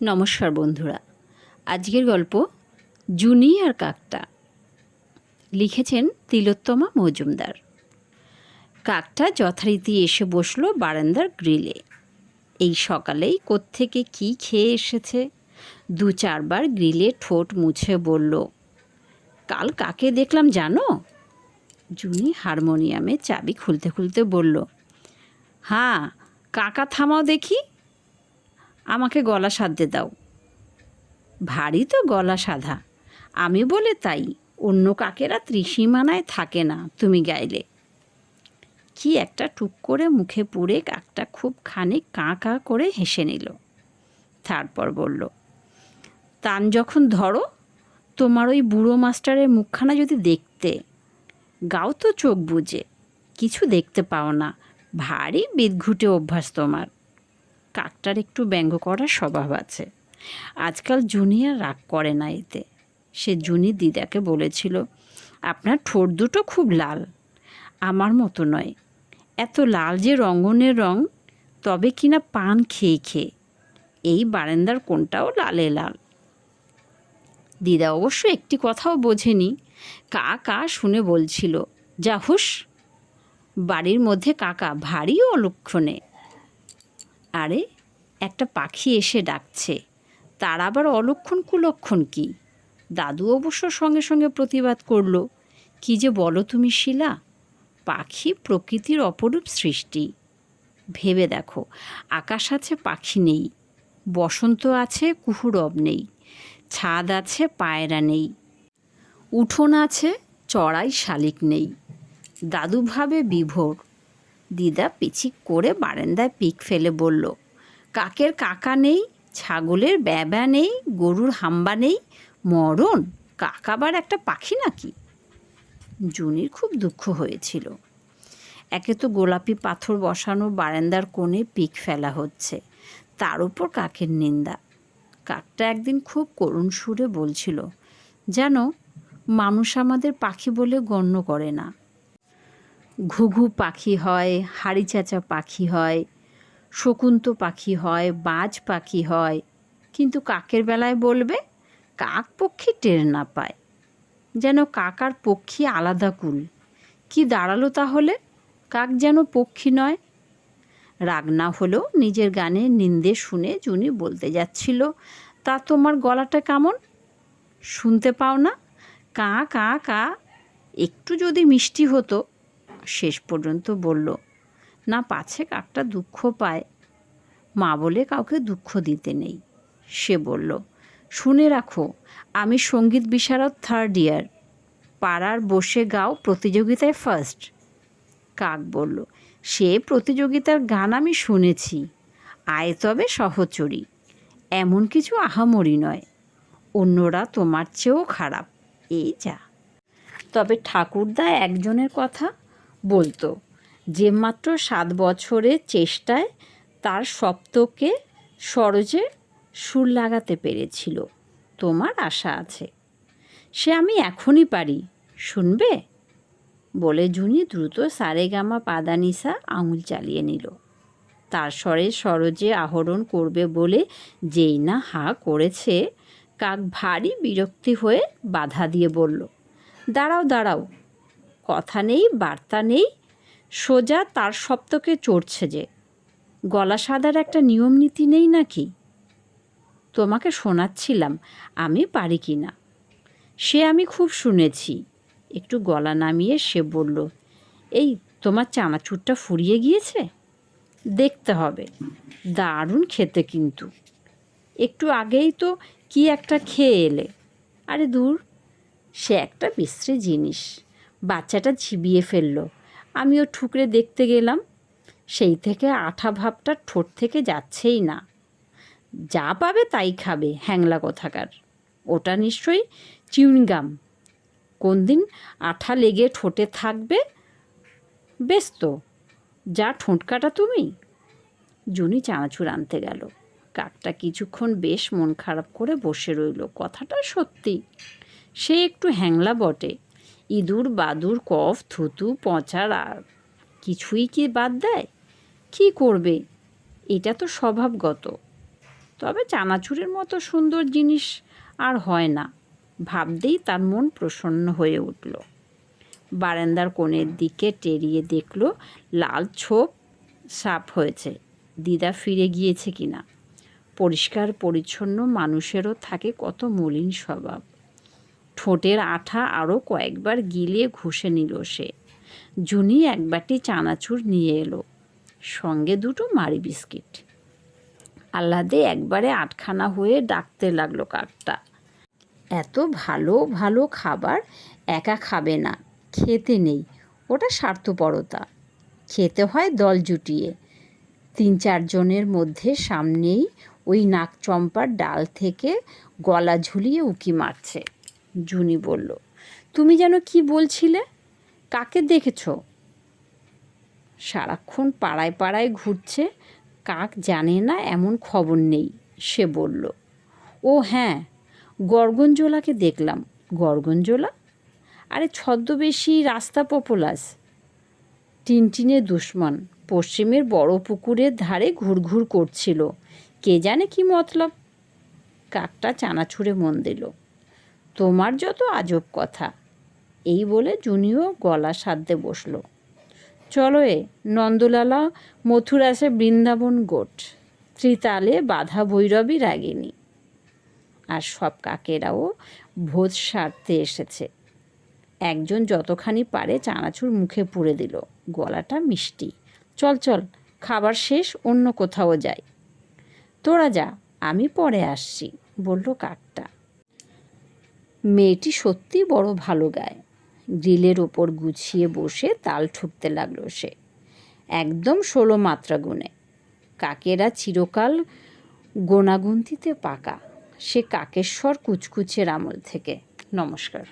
নমস্কার বন্ধুরা, আজকের গল্প জুনি আর কাকটা। লিখেছেন তিলোত্তমা মজুমদার। কাকটা যথারীতি এসে বসলো বারান্দার গ্রিলে। এই সকালেই কোত্থেকে কি খেয়ে এসেছে। 2-4 বার গ্রিলে ঠোঁট মুছে বলল, কাল কাকে দেখলাম জানো? জুনি হারমোনিয়ামে চাবি খুলতে খুলতে বলল, হ্যাঁ, কাকা থামাও দেখি, আমাকে গলা সাধতে দাও। ভারী তো গলা সাধা, আমি বলে তাই, অন্য কাকেরা ত্রিসীমানায় থাকে না তুমি গাইলে। কি একটা টুক করে মুখে পুড়ে কাকটা খুব খানিক কাঁ কাঁ করে হেসে নিল। তারপর বলল, তান যখন ধরো, তোমার ওই বুড়ো মাস্টারের মুখখানা যদি দেখতে, গাও তো চোখ বুজে, কিছু দেখতে পাও না, ভারী বিদঘুটে অভ্যাস তোমার। কাকটার একটু ব্যঙ্গ করার স্বভাব আছে। আজকাল জুনি আর রাগ করে না এতে। সে জুনি দিদাকে বলেছিল, আপনার ঠোঁট দুটো খুব লাল, আমার মতো নয়, এত লাল যে রঙনের রং, তবে কিনা পান খেয়ে খেয়ে। এই বারান্দার কোণটাও লালে লাল। দিদা অবশ্য একটি কথাও বোঝেনি। কা কা শুনে বলছিল, যা হুস, বাড়ির মধ্যে কাকা ভারী অলক্ষণে। আরে, একটা পাখি এসে ডাকছে, তার আবার অলক্ষণ কুলক্ষণ কি? দাদু অবশ্য সঙ্গে সঙ্গে প্রতিবাদ করল, কি যে বলো তুমি শিলা, পাখি প্রকৃতির অপরূপ সৃষ্টি। ভেবে দেখো, আকাশ আছে, পাখি নেই, বসন্ত আছে, কুহুরব নেই, ছাদ আছে, পায়রা নেই, উঠোন আছে, চড়াই শালিক নেই। দাদু ভাবে বিভোর। দিদা পিছিক করে বারান্দায় পিক ফেলে বলল, কাকের কাকা নেই, ছাগলের ব্যাবা নেই, গরুর হাম্বা নেই, মরণ, কাক আবার একটা পাখি নাকি? জুনির খুব দুঃখ হয়েছিল। একে তো গোলাপি পাথর বসানো বারান্দার কোণে পিক ফেলা হচ্ছে, তার উপর কাকের নিন্দা। কাকটা একদিন খুব করুণ সুরে বলছিল, যেন মানুষ আমাদের পাখি বলে গণ্য করে না। ঘুঘু পাখি হয়, হাড়ি চাচা পাখি হয়, শকুন্ত পাখি হয়, বাজ পাখি হয়, কিন্তু কাকের বেলায় বলবে কাক পক্ষী টের না পায়। যেন কাক আর পক্ষী আলাদা কুল। কি দাঁড়ালো তাহলে? কাক যেন পক্ষী নয়। রাগ না হলেও নিজের গানের নিন্দে শুনে জুনি বলতে যাচ্ছিল, তা তোমার গলাটা কেমন, শুনতে পাও না? কাঁ কাঁ কা, একটু যদি মিষ্টি হতো। শেষ পর্যন্ত বলল, না পাছে কাকটা দুঃখ পায়, মা বলে কাউকে দুঃখ দিতে নেই। সে বলল, শুনে রাখো, আমি সঙ্গীত বিশারদ 3rd ইয়ার, পাড়ার বসে গাও প্রতিযোগিতায় ফার্স্ট। কাক বলল, সে প্রতিযোগিতার গান আমি শুনেছি, আয় তবে সহচরী, এমন কিছু আহামরি নয়, অন্যরা তোমার চেয়েও খারাপ, এই যা। তবে ঠাকুরদা একজনের কথা বলতো, যে মাত্র 7 বছরের চেষ্টায় তার সপ্তকে সরোজে সুর লাগাতে পেরেছিল। তোমার আশা আছে, সে আমি এখনই পারি, শুনবে? বলে জুনি দ্রুত সারেগামা পাদানিসা আঙুল চালিয়ে নিল। তার স্বরে সরোজে আহরণ করবে বলে যেই না হা করেছে, কাক ভারী বিরক্তি হয়ে বাধা দিয়ে বলল, দাঁড়াও দাঁড়াও, কথা নেই বার্তা নেই, সোজা তার সপ্তকে চড়ছে যে, গলা সাদার একটা নিয়ম নীতি নেই নাকি? তোমাকে শোনাচ্ছিলাম আমি পারি কি না, সে আমি খুব শুনেছি। একটু গলা নামিয়ে সে বলল, এই তোমার চানাচুরটা ফুরিয়ে গিয়েছে? দেখতে হবে, দারুণ খেতে কিন্তু। একটু আগেই তো কি একটা খেয়ে এলে। আরে দূর, সে একটা বিশ্রী জিনিস, বাচ্চাটা চিবিয়ে ফেলল, আমিও ঠুকরে দেখতে গেলাম, সেই থেকে আঠা ভাবটা ঠোঁট থেকে যাচ্ছেই না। যা পাবে তাই খাবে, হ্যাংলা কোথাকার। ওটা নিশ্চয়ই চিউইংগাম, কোন দিন আঠা লেগে ঠোঁটে থাকবে। বেশ তো, যা ঠোঁট কাটা তুমি। জুনি চানাচুর আনতে গেল। কাকটা কিছুক্ষণ বেশ মন খারাপ করে বসে রইল। কথাটা সত্যি, সে একটু হ্যাংলা বটে। ইঁদুর বাদুর কফ থুতু পচার আর কিছুই কি বাদ দেয়? কি করবে, এটা তো স্বভাবগত। তবে চানাচুরের মতো সুন্দর জিনিস আর হয় না। ভাবতেই তার মন প্রসন্ন হয়ে উঠল। বারান্দার কোণের দিকে টেরিয়ে দেখল লাল ছোপ সাফ হয়েছে। দিদা ফিরে গিয়েছে কিনা। পরিষ্কার পরিচ্ছন্ন মানুষেরও থাকে কত মলিন স্বভাব। ঠোঁটের আঠা আরও কয়েকবার গিলিয়ে ঘষে নিল সে। জুনি এক বাটি চানাচুর নিয়ে এলো, সঙ্গে দুটো মারি বিস্কিট। আহ্লাদে একবারে আটখানা হয়ে ডাকতে লাগলো কাকটা, এত ভালো ভালো খাবার একা খাবে না, খেতে নেই, ওটা স্বার্থপরতা। খেতে হয় দল জুটিয়ে। ৩-৪ জনের মধ্যে সামনেই ওই নাকচম্পার ডাল থেকে গলা ঝুলিয়ে উঁকি মারছে। জুনি বলল, তুমি যেন কি বলছিলে? কাকে দেখেছ? সারাক্ষণ পাড়ায় পাড়ায় ঘুরছে, কাক জানে না এমন খবর নেই, সে বলল। ও হ্যাঁ, গর্গনজোলাকে দেখলাম। গর্গনজোলা? আরে ছদ্মবেশী রাস্তা পপুলাস, টিনটিনে দুশ্মন, পশ্চিমের বড় পুকুরের ধারে ঘুরঘুর করছিল। কে জানে কি মতলব। কাকটা চানাচুরে মন দিল। তোমার যত আজব কথা। এই বলে জুনিও গলা সাধতে বসল। চলো নন্দলালা মথুরাসে বৃন্দাবন গোট, ত্রিতালে বাধা ভৈরবী রাগিনী। আর সব কাকেরাও ভোজ সারতে এসেছে। একজন যতখানি পারে চানাচুর মুখে পুরে দিল। গলাটা মিষ্টি। চল চল, খাবার শেষ, অন্য কোথাও যাই। তোরা যা, আমি পরে আসছি, বলল কাকটা। মেয়েটি সত্যি বড় ভালো গায়। গ্রিলের ওপর গুছিয়ে বসে তাল ঠুকতে লাগলো সে, একদম 16 মাত্রা গুণে। কাকেরা চিরকাল গোনাগুনতিতে পাকা। সে কাকেশ্বর কুচকুচের আমল থেকে। নমস্কার।